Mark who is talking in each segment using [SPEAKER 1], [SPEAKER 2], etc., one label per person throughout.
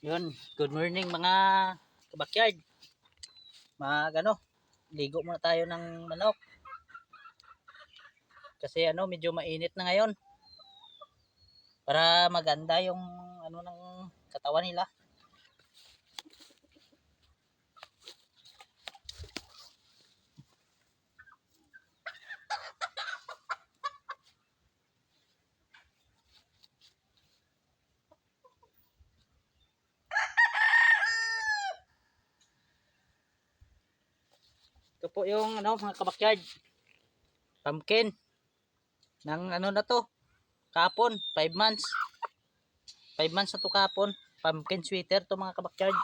[SPEAKER 1] Yun, good morning mga kabakyard. Ligo muna tayo ng manok. Kasi medyo mainit na ngayon. Para maganda yung ng katawan nila. Ito po yung mga kabakyard. Pumpkin. Nang na to. Kapon, 5 months. 5 months na to kapon. Pumpkin sweater to mga kabakyard.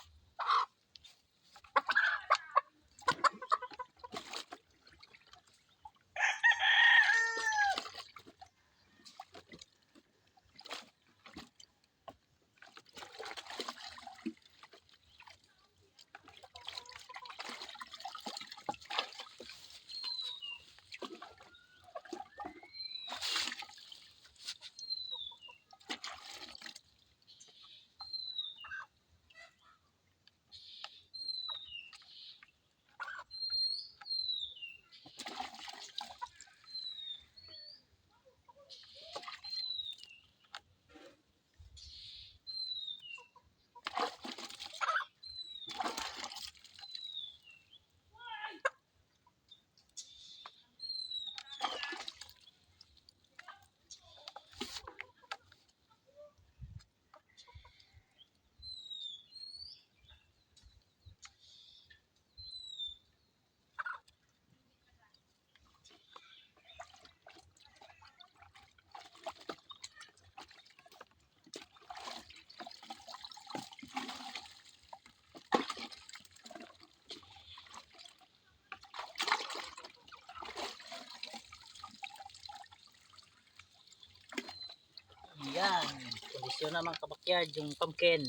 [SPEAKER 1] Yan, kondisyon na mga kabakyard yung pumpkin.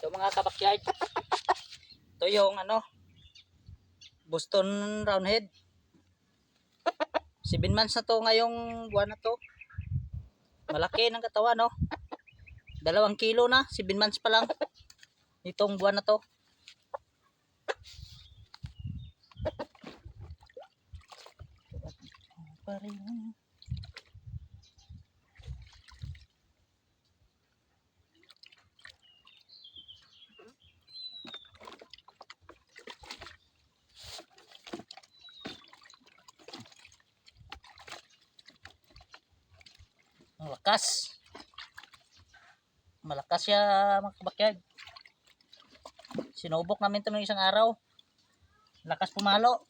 [SPEAKER 1] So mga kabakyard, ito yung Boston Roundhead. 7 months na to ngayong buwan na to. Malaki ng katawan, no? 2 kilo na, 7 months pa lang. Itong buwan na to. Malakas. Malakas siya mga kabakyard. Sinubok namin ito ng isang araw. Lakas pumalo.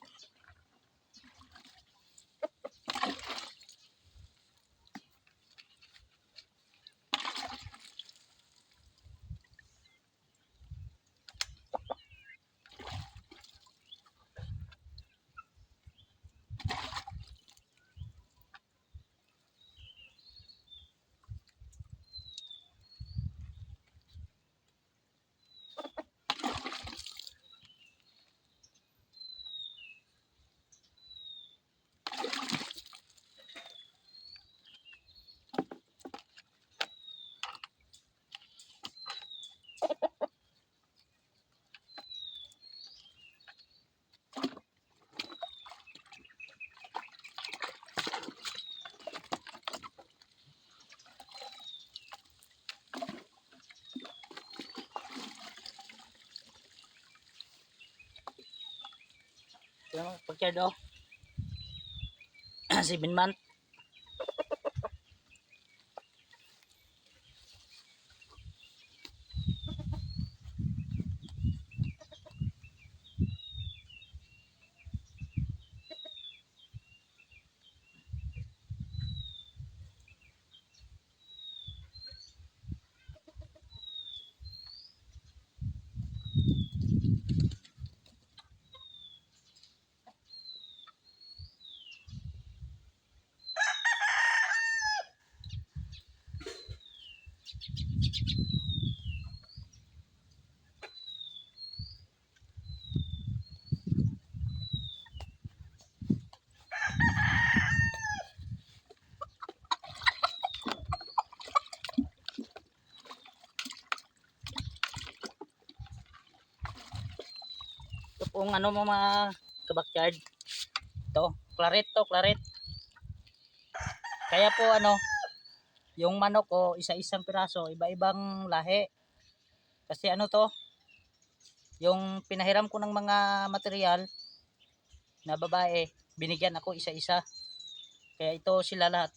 [SPEAKER 1] Ito mga kabakyard, 7 months. kung ano mo mga kabakyard. Ito, claret to, claret. Kaya po ano, yung manok ko, isa-isang piraso, iba-ibang lahi. Kasi ano to, yung pinahiram ko ng mga material na babae, binigyan ako isa-isa. Kaya ito sila lahat.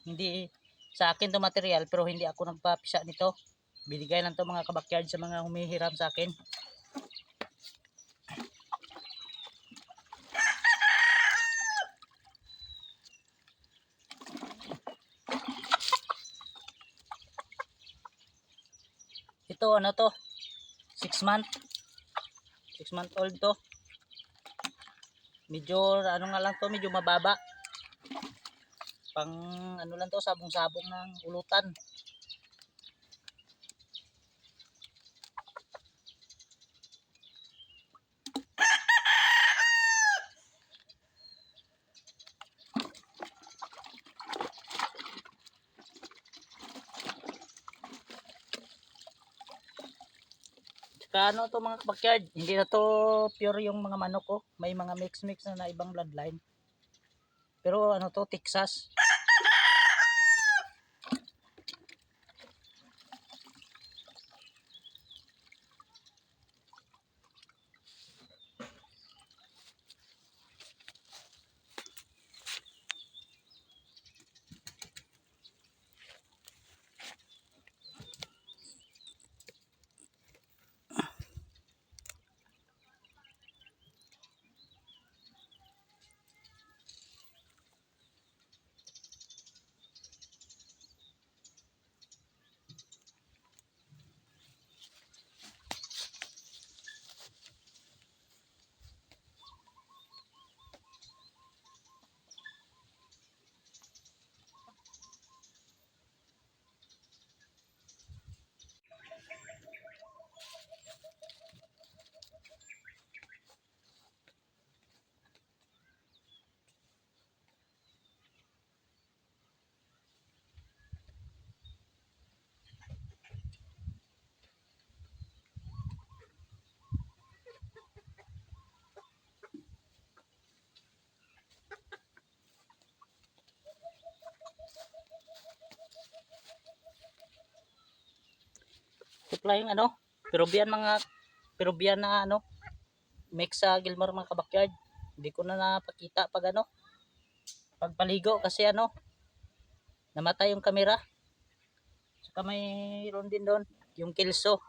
[SPEAKER 1] Hindi sa akin to material, pero hindi ako nagpapisa nito. Binigay lang to mga kabakyard sa mga humihiram sa akin. Ito ano to, 6 month. 6 month old to. Medyo ano nga lang to, medyo mababa. Pang ano lang to, sabong-sabong ng ulutan. Tsaka ano to mga kabakyard, hindi na to pure yung mga manok ko. May mga mix-mix na ibang bloodline. Pero ano to, Texas. Supply yung ano, Peruvian na ano, mix sa Gilmore mga kabakyard. Hindi ko na napakita pag ano, pagpaligo kasi ano, namatay yung camera. Saka mayroon din doon, yung kilso.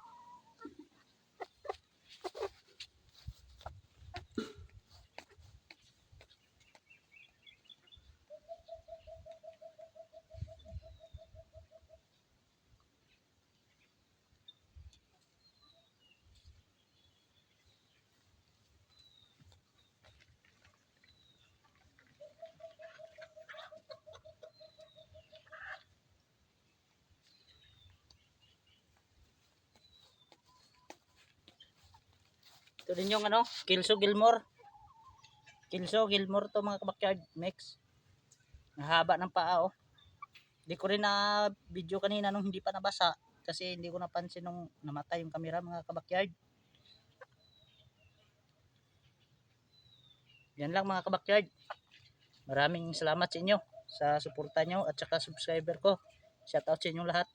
[SPEAKER 1] Ito din yung ano, Kilso Gilmore to mga kabakyard mix. Nahaba ng paa oh. Hindi ko rin na video kanina nung hindi pa nabasa kasi hindi ko napansin nung namatay yung camera mga kabakyard. Yan lang mga kabakyard. Maraming salamat sa inyo sa suporta nyo at saka subscriber ko. Shout out sa inyo lahat.